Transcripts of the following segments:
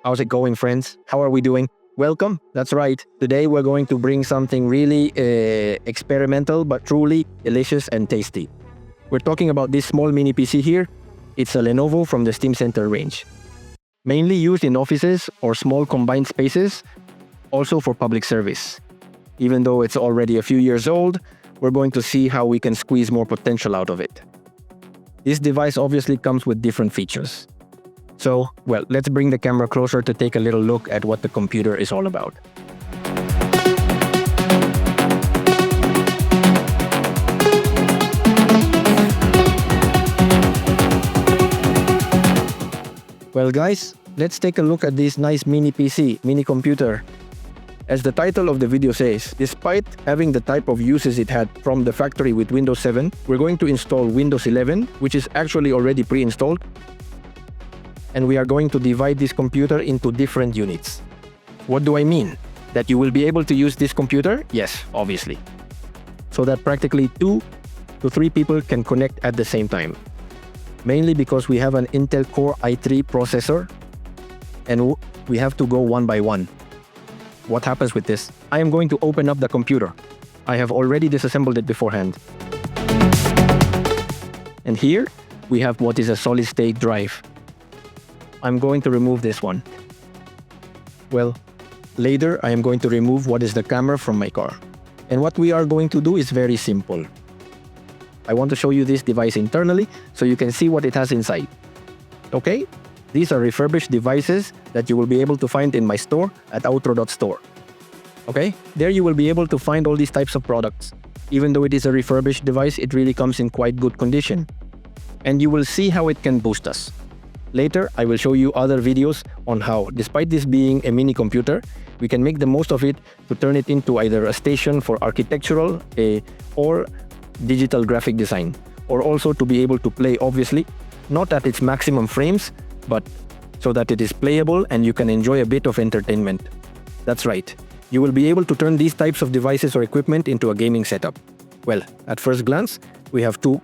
How's it going, friends? How are we doing? Welcome. That's right. Today we're going to bring something really experimental, but truly delicious and tasty. We're talking about this small mini PC here. It's a Lenovo from the ThinkCentre range. Mainly used in offices or small combined spaces, also for public service. Even though it's already a few years old, we're going to see how we can squeeze more potential out of it. This device obviously comes with different features. So, well, let's bring the camera closer to take a little look at what the computer is all about. Well guys, let's take a look at this nice mini PC, mini computer. As the title of the video says, despite having the type of uses it had from the factory with Windows 7, we're going to install Windows 11, which is actually already pre-installed. And we are going to divide this computer into different units. What do I mean? That you will be able to use this computer? Yes, obviously. So that practically 2 to 3 people can connect at the same time. Mainly because we have an Intel Core i3 processor and we have to go one by one. What happens with this? I am going to open up the computer. I have already disassembled it beforehand. And here we have what is a solid-state drive. I'm going to remove this one. Well, later I am going to remove what is the camera from my car. And what we are going to do is very simple. I want to show you this device internally so you can see what it has inside. Okay? These are refurbished devices that you will be able to find in my store at outro.store. Okay? There you will be able to find all these types of products. Even though it is a refurbished device, it really comes in quite good condition. And you will see how it can boost us. Later, I will show you other videos on how, despite this being a mini computer, we can make the most of it to turn it into either a station for architectural or digital graphic design, or also to be able to play, obviously, not at its maximum frames, but so that it is playable and you can enjoy a bit of entertainment. That's right. You will be able to turn these types of devices or equipment into a gaming setup. Well, at first glance, we have 2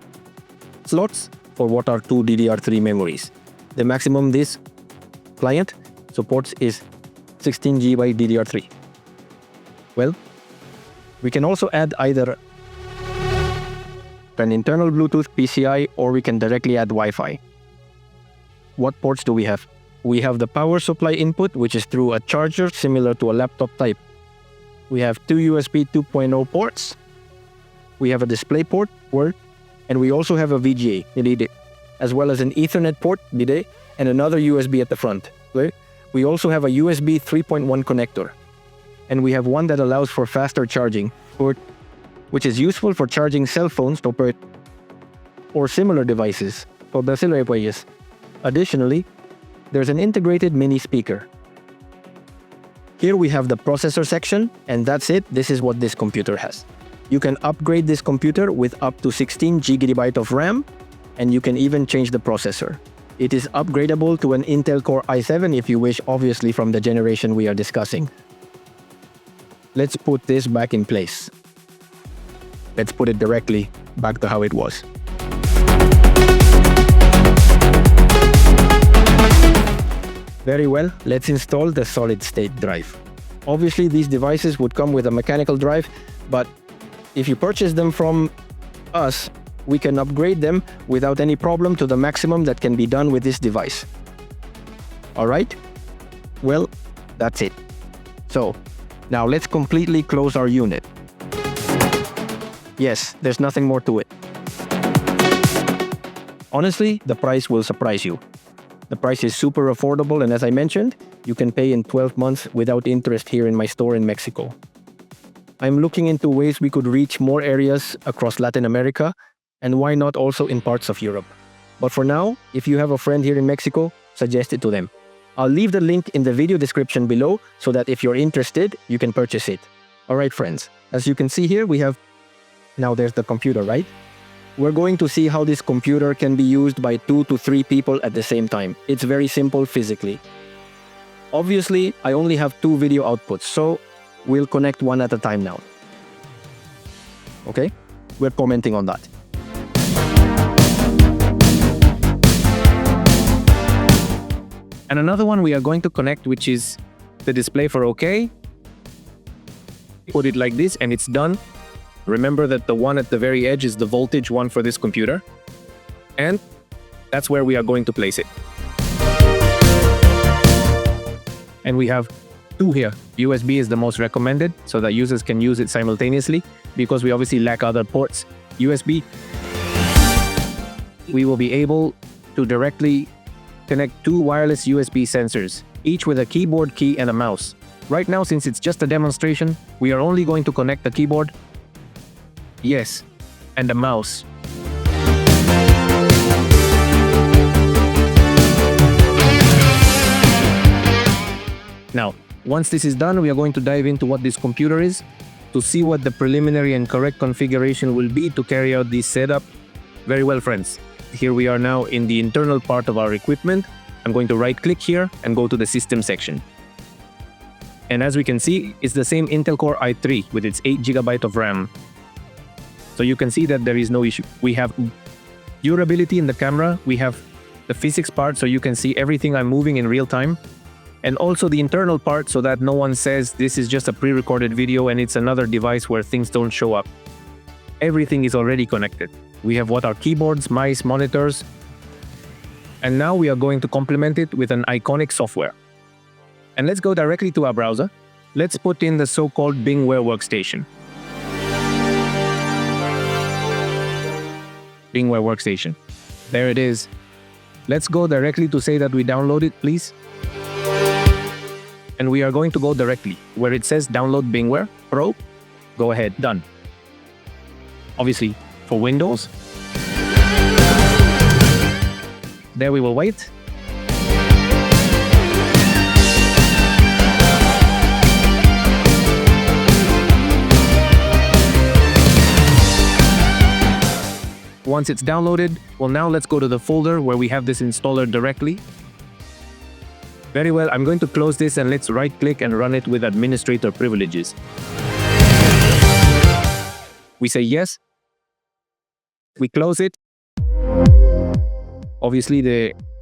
slots for what are 2 DDR3 memories. The maximum this client supports is 16 GB by DDR3. Well, we can also add either an internal Bluetooth PCI or we can directly add Wi-Fi. What ports do we have? We have the power supply input, which is through a charger similar to a laptop type. We have 2 USB 2.0 ports. We have a display port, and we also have a VGA, as well as an Ethernet port, and another USB at the front. We also have a USB 3.1 connector. And we have one that allows for faster charging, which is useful for charging cell phones or similar devices. Additionally, there's an integrated mini speaker. Here we have the processor section, and that's it. This is what this computer has. You can upgrade this computer with up to 16 GB of RAM, and you can even change the processor. It is upgradable to an Intel Core i7 if you wish, obviously from the generation we are discussing. Let's put this back in place. Let's put it directly back to how it was. Very well, let's install the solid-state drive. Obviously, these devices would come with a mechanical drive, but if you purchase them from us, we can upgrade them without any problem to the maximum that can be done with this device. Alright? Well, that's it. So, now let's completely close our unit. Yes, there's nothing more to it. Honestly, the price will surprise you. The price is super affordable, and as I mentioned, you can pay in 12 months without interest here in my store in Mexico. I'm looking into ways we could reach more areas across Latin America, and why not also in parts of Europe. But for now, if you have a friend here in Mexico, suggest it to them. I'll leave the link in the video description below so that if you're interested, you can purchase it. Alright friends, as you can see here, we have... Now there's the computer, right? We're going to see how this computer can be used by 2 to 3 people at the same time. It's very simple physically. Obviously, I only have 2 video outputs, so we'll connect one at a time now. Okay? We're commenting on that. And another one we are going to connect, which is the display for OK. Put it like this and it's done. Remember that the one at the very edge is the voltage one for this computer. And that's where we are going to place it. And we have two here. USB is the most recommended so that users can use it simultaneously because we obviously lack other ports. USB, we will be able to directly connect two wireless USB sensors, each with a keyboard key and a mouse. Right now, since it's just a demonstration, we are only going to connect the keyboard, yes, and the mouse. Now, once this is done, we are going to dive into what this computer is to see what the preliminary and correct configuration will be to carry out this setup. Very well, friends. Here we are now in the internal part of our equipment. I'm going to right-click here and go to the system section. And as we can see, it's the same Intel Core i3 with its 8 GB of RAM. So you can see that there is no issue. We have durability in the camera. We have the physics part, so you can see everything I'm moving in real time. And also the internal part, so that no one says this is just a pre-recorded video and it's another device where things don't show up. Everything is already connected. We have what are keyboards, mice, monitors. And now we are going to complement it with an iconic software. And let's go directly to our browser. Let's put in the so-called VMware workstation. VMware workstation. There it is. Let's go directly to say that we download it, please. And we are going to go directly where it says download VMware Pro. Go ahead, done. Obviously, for Windows. There we will wait. Once it's downloaded, well, now let's go to the folder where we have this installer directly. Very well, I'm going to close this and let's right-click and run it with administrator privileges. We say yes. We close it. Obviously,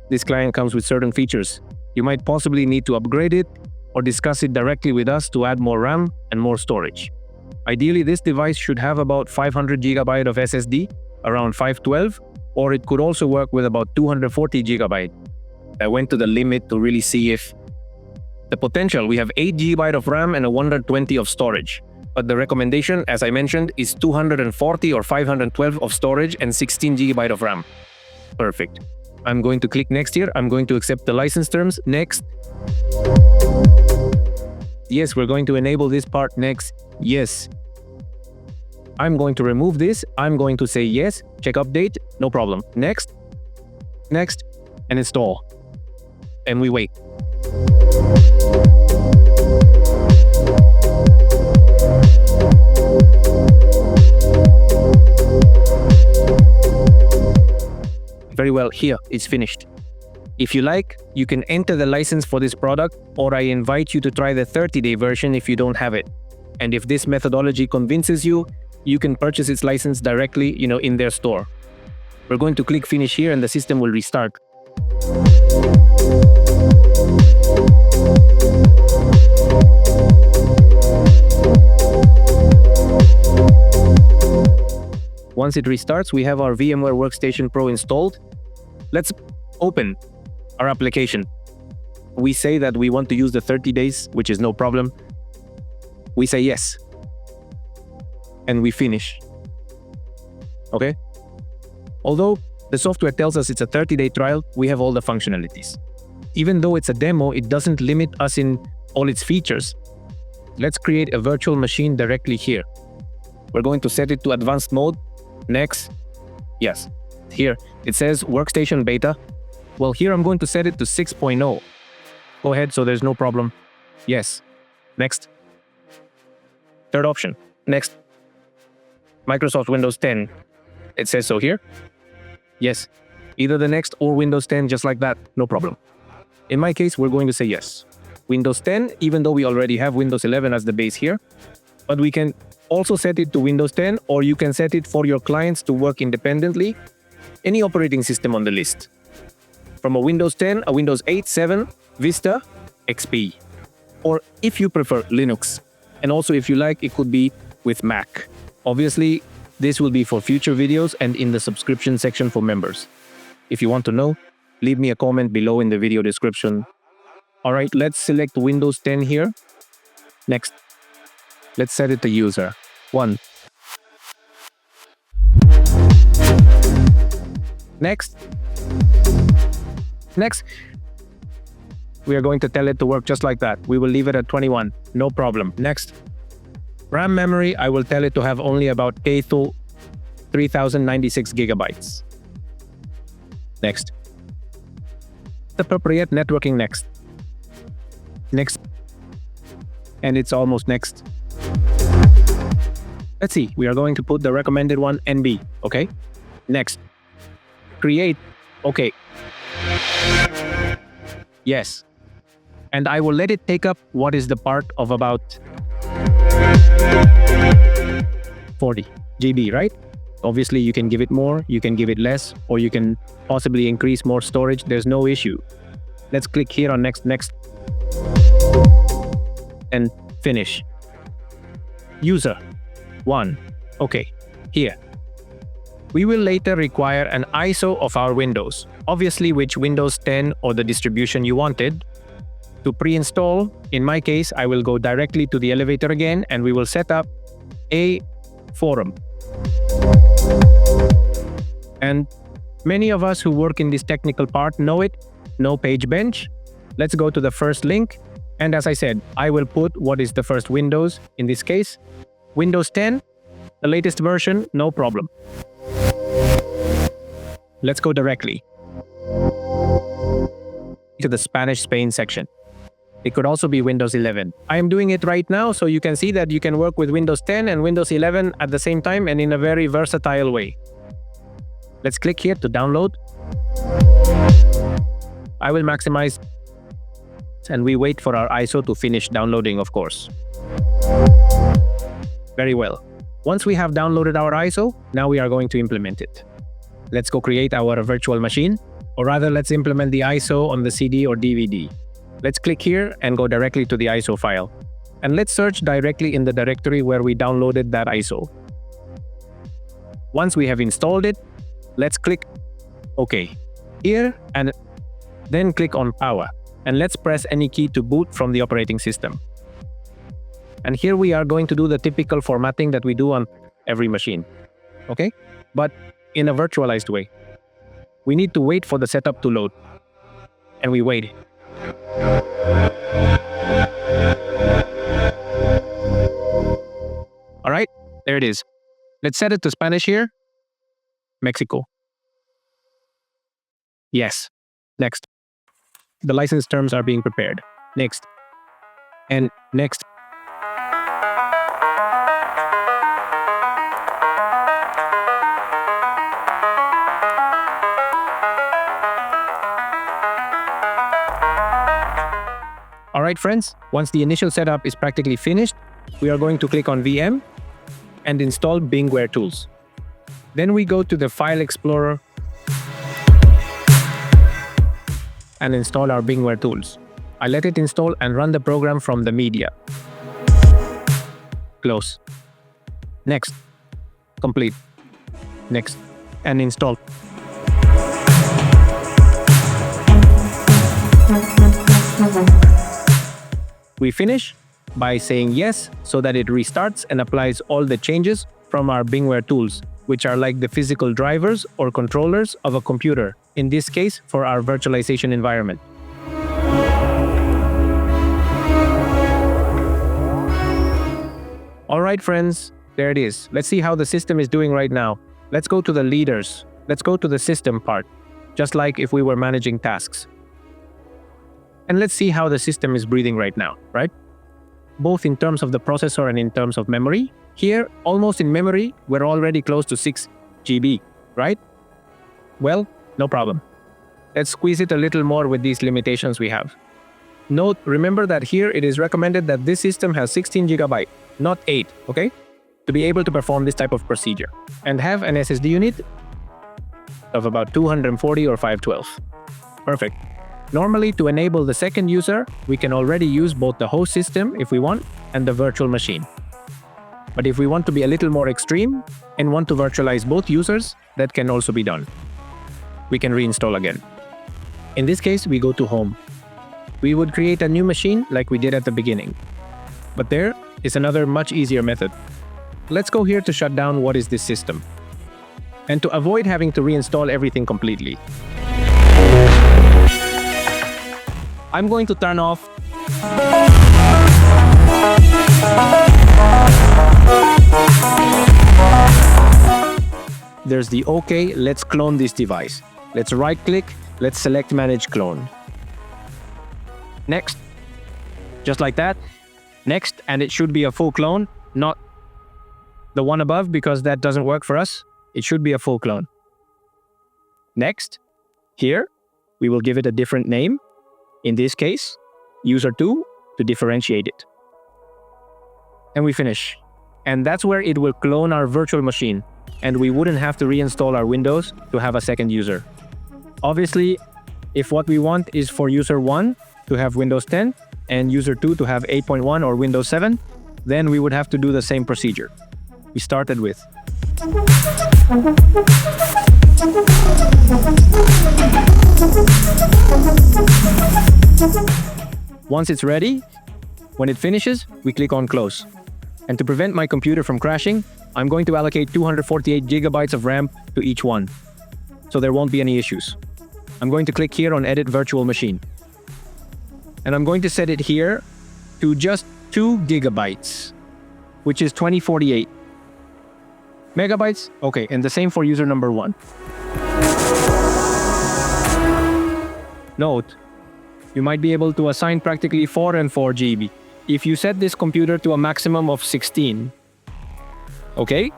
this client comes with certain features. You might possibly need to upgrade it or discuss it directly with us to add more RAM and more storage. Ideally, this device should have about 500 GB of SSD, around 512, or it could also work with about 240 GB. I went to the limit to really see if the potential. We have 8 GB of RAM and a 120 of storage. But the recommendation, as I mentioned, is 240 or 512 of storage and 16 GB of RAM. Perfect. I'm going to click next here. I'm going to accept the license terms. Next. Yes, we're going to enable this part next. Yes. I'm going to remove this. I'm going to say yes. Check update. No problem. Next. Next. And install. And we wait. Very well, here it's finished. If you like, you can enter the license for this product, or I invite you to try the 30-day version if you don't have it. And if this methodology convinces you, you can purchase its license directly, in their store. We're going to click finish here and the system will restart. Once it restarts, we have our VMware Workstation Pro installed. Let's open our application. We say that we want to use the 30 days, which is no problem. We say yes. And we finish. Okay? Although the software tells us it's a 30-day trial, we have all the functionalities. Even though it's a demo, it doesn't limit us in all its features. Let's create a virtual machine directly here. We're going to set it to advanced mode. Next. Yes. Here, it says Workstation Beta. Well, here I'm going to set it to 6.0. Go ahead, so there's no problem. Yes. Next. Third option. Next. Microsoft Windows 10. It says so here. Yes. Either the next or Windows 10, just like that. No problem. In my case, we're going to say yes. Windows 10, even though we already have Windows 11 as the base here. But we can also set it to Windows 10, or you can set it for your clients to work independently. Any operating system on the list. from a Windows 10, a Windows 8, 7, Vista, XP. Or if you prefer Linux. And also if you like, it could be with Mac. Obviously, this will be for future videos and in the subscription section for members. If you want to know, leave me a comment below in the video description. Alright, let's select Windows 10 here. Next, let's set it to user 1. Next, we are going to tell it to work just like that. We will leave it at 21, no problem. Next, RAM memory, I will tell it to have only about 3096 gigabytes. Next, appropriate networking next. And it's almost next. Let's see, we are going to put the recommended one NB, okay? Next, create, okay. Yes. And I will let it take up what is the part of about 40 GB, right? Obviously, you can give it more, you can give it less, or you can possibly increase more storage. There's no issue. Let's click here on next, and finish. User 1. Okay, here. We will later require an ISO of our Windows, obviously which Windows 10 or the distribution you wanted. To pre-install, in my case, I will go directly to the elevator again and we will set up a forum. And many of us who work in this technical part know it, no page bench. Let's go to the first link. And as I said, I will put what is the first Windows, in this case, Windows 10, the latest version, no problem. Let's go directly to the Spanish-Spain section. It could also be Windows 11. I am doing it right now, so you can see that you can work with Windows 10 and Windows 11 at the same time and in a very versatile way. Let's click here to download. I will maximize and we wait for our ISO to finish downloading, of course. Very well. Once we have downloaded our ISO, now we are going to implement it. Let's go create our virtual machine, or rather let's implement the ISO on the CD or DVD. Let's click here and go directly to the ISO file. And let's search directly in the directory where we downloaded that ISO. Once we have installed it, let's click OK here and then click on Power. And let's press any key to boot from the operating system. And here we are going to do the typical formatting that we do on every machine. Okay? But in a virtualized way. We need to wait for the setup to load. And we wait. All right, there it is. Let's set it to Spanish here. Mexico. Yes. Next. The license terms are being prepared. Next. And next. All right, friends, once the initial setup is practically finished, we are going to click on VM and install VMware tools. Then we go to the File Explorer and install our VMware tools. I let it install and run the program from the media. Close. Next. Complete. Next. And install. We finish by saying yes so that it restarts and applies all the changes from our VMware tools, which are like the physical drivers or controllers of a computer, in this case for our virtualization environment. All right, friends, there it is. Let's see how the system is doing right now. Let's go to the leaders. Let's go to the system part, just like if we were managing tasks. And let's see how the system is breathing right now, right? Both in terms of the processor and in terms of memory. Here, almost in memory, we're already close to 6 GB, right? Well, no problem. Let's squeeze it a little more with these limitations we have. Remember that here it is recommended that this system has 16 GB, not 8, okay? To be able to perform this type of procedure. And have an SSD unit of about 240 or 512. Perfect. Normally, to enable the second user, we can already use both the host system if we want and the virtual machine. But if we want to be a little more extreme and want to virtualize both users, that can also be done. We can reinstall again. In this case, we go to Home. We would create a new machine like we did at the beginning. But there is another much easier method. Let's go here to shut down what is this system. And to avoid having to reinstall everything completely, I'm going to turn off There's the OK, let's clone this device. Let's right-click, let's select Manage Clone. Next. Just like that. Next, and it should be a full clone, not the one above because that doesn't work for us. It should be a full clone. Next. Here, we will give it a different name. In this case, user2 to differentiate it. And we finish. And that's where it will clone our virtual machine. And we wouldn't have to reinstall our Windows to have a second user. Obviously, if what we want is for user 1 to have Windows 10 and user 2 to have 8.1 or Windows 7, then we would have to do the same procedure we started with. Once it's ready, when it finishes, we click on Close. And to prevent my computer from crashing, I'm going to allocate 248 gigabytes of RAM to each one, so there won't be any issues. I'm going to click here on Edit Virtual Machine. And I'm going to set it here to just 2 gigabytes, which is 2048. Megabytes? Okay, and the same for user number 1. Note, you might be able to assign practically 4 and 4 GB. If you set this computer to a maximum of 16, okay?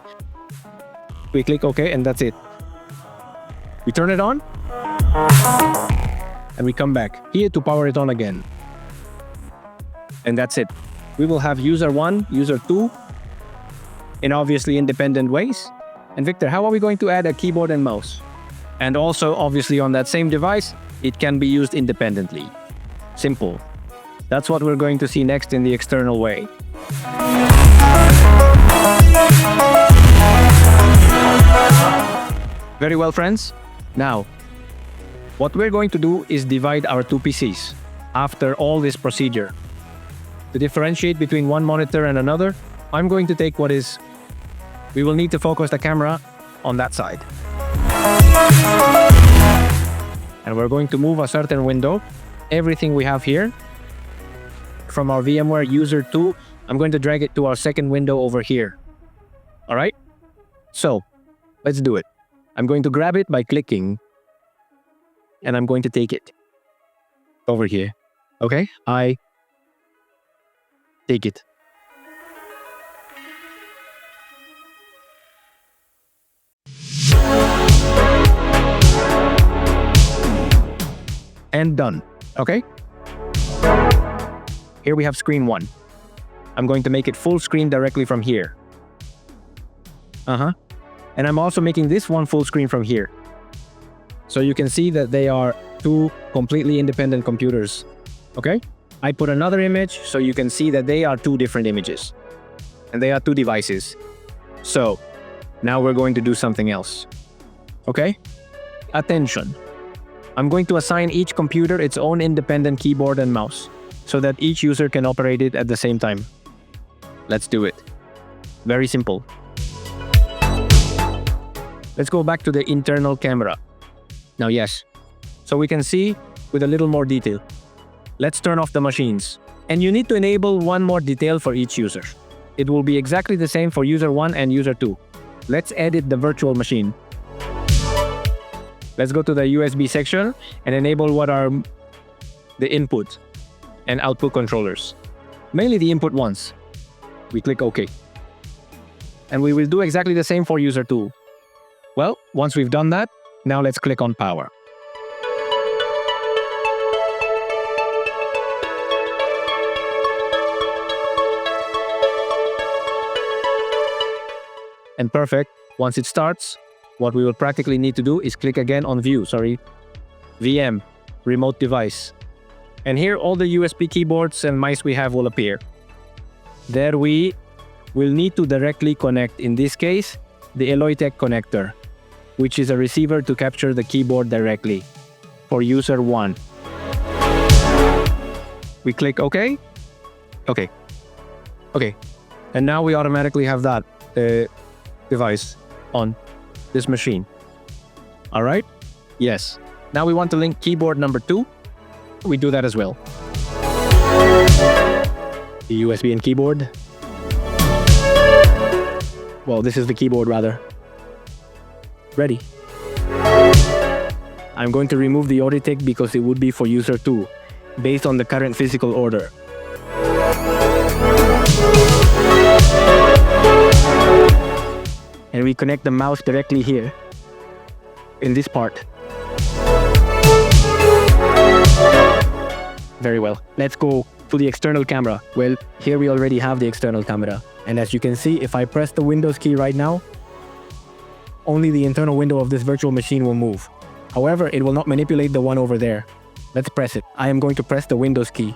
We click OK and that's it. We turn it on and we come back here to power it on again. And that's it. We will have user 1, user 2 in obviously independent ways. And Victor, how are we going to add a keyboard and mouse? And also, obviously on that same device, it can be used independently. Simple. That's what we're going to see next in the external way. Very well, friends. Now, what we're going to do is divide our two PCs after all this procedure. To differentiate between one monitor and another, I'm going to take we will need to focus the camera on that side. And we're going to move a certain window. Everything we have here from our VMware user 2, I'm going to drag it to our second window over here. All right? So, let's do it. I'm going to grab it by clicking, and I'm going to take it over here. Okay? I take it. And done. Okay? Here we have screen 1. I'm going to make it full screen directly from here. And I'm also making this one full screen from here. So you can see that they are two completely independent computers. Okay? I put another image so you can see that they are two different images. And they are two devices. So, now we're going to do something else. Okay? Attention. I'm going to assign each computer its own independent keyboard and mouse, so that each user can operate it at the same time. Let's do it. Very simple. Let's go back to the internal camera. Now yes, so we can see with a little more detail. Let's turn off the machines. And you need to enable one more detail for each user. It will be exactly the same for user 1 and user 2. Let's edit the virtual machine. Let's go to the USB section and enable what are the input and output controllers. Mainly the input ones. We click OK. And we will do exactly the same for user 2. Well, once we've done that, now let's click on power. And perfect. Once it starts, what we will practically need to do is click again on VM. remote device. And here all the USB keyboards and mice we have will appear. There we will need to directly connect, in this case, the Eloytech connector, which is a receiver to capture the keyboard directly for user 1. We click OK. OK. OK. And now we automatically have that device on this machine. All right? Yes. Now we want to link keyboard number 2. We do that as well. The USB and keyboard. Well, this is the keyboard rather. Ready. I'm going to remove the Eloytech because it would be for user 2, based on the current physical order. And we connect the mouse directly here, in this part. Very well. Let's go to the external camera. Well, here we already have the external camera. And as you can see, if I press the Windows key right now, only the internal window of this virtual machine will move. However, it will not manipulate the one over there. Let's press it. I am going to press the Windows key.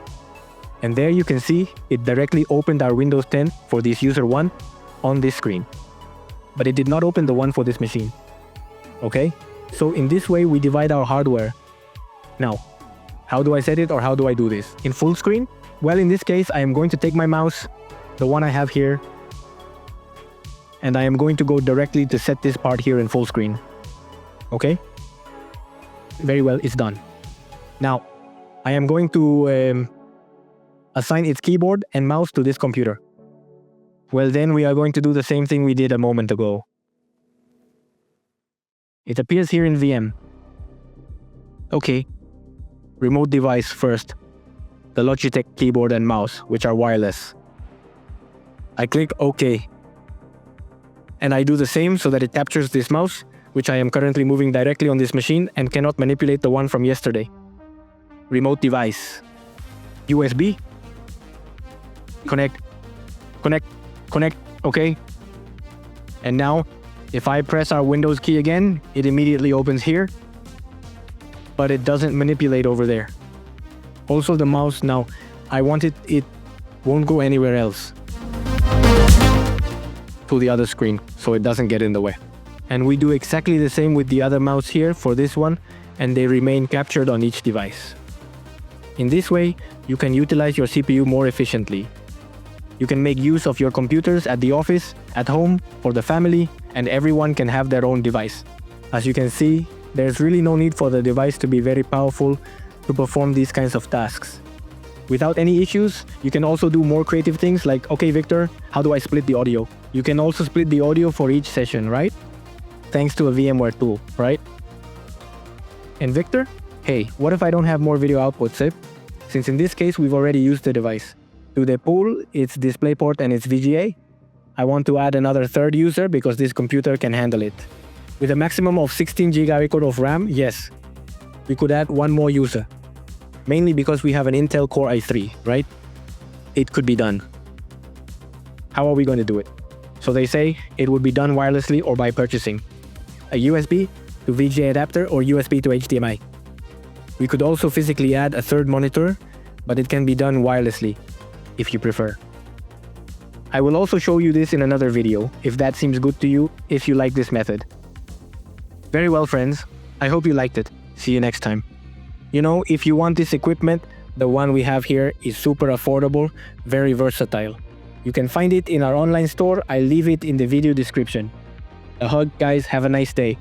And there you can see it directly opened our Windows 10 for this user 1 on this screen. But it did not open the one for this machine. Okay? So in this way, we divide our hardware. Now, how do I set it or how do I do this? In full screen? Well, in this case, I am going to take my mouse, the one I have here, and I am going to go directly to set this part here in full screen. Okay? Very well, it's done. Now, I am going to assign its keyboard and mouse to this computer. Well, then we are going to do the same thing we did a moment ago. It appears here in VM. Okay. Remote device first. The Logitech keyboard and mouse, which are wireless. I click OK. And I do the same so that it captures this mouse, which I am currently moving directly on this machine and cannot manipulate the one from yesterday. Remote device. USB. Connect. Connect. Connect. OK. And now, if I press our Windows key again, it immediately opens here. But it doesn't manipulate over there. Also the mouse now, I want it won't go anywhere else. To the other screen, so it doesn't get in the way. And we do exactly the same with the other mouse here for this one, and they remain captured on each device. In this way, you can utilize your CPU more efficiently. You can make use of your computers at the office, at home, for the family, and everyone can have their own device. As you can see, there's really no need for the device to be very powerful to perform these kinds of tasks. Without any issues, you can also do more creative things like, okay Victor, how do I split the audio? You can also split the audio for each session, right? Thanks to a VMware tool, right? And Victor, hey, what if I don't have more video outputs, eh? Since in this case we've already used the device. To the pool, its DisplayPort and its VGA, I want to add another third user because this computer can handle it. With a maximum of 16 GB of RAM, yes, we could add one more user. Mainly because we have an Intel Core i3, right? It could be done. How are we going to do it? So they say it would be done wirelessly or by purchasing a USB to VGA adapter or USB to HDMI. We could also physically add a third monitor, but it can be done wirelessly, if you prefer. I will also show you this in another video, if that seems good to you, if you like this method. Very well, friends. I hope you liked it. See you next time. You know, if you want this equipment, the one we have here is super affordable, very versatile. You can find it in our online store. I'll leave it in the video description. A hug, guys. Have a nice day.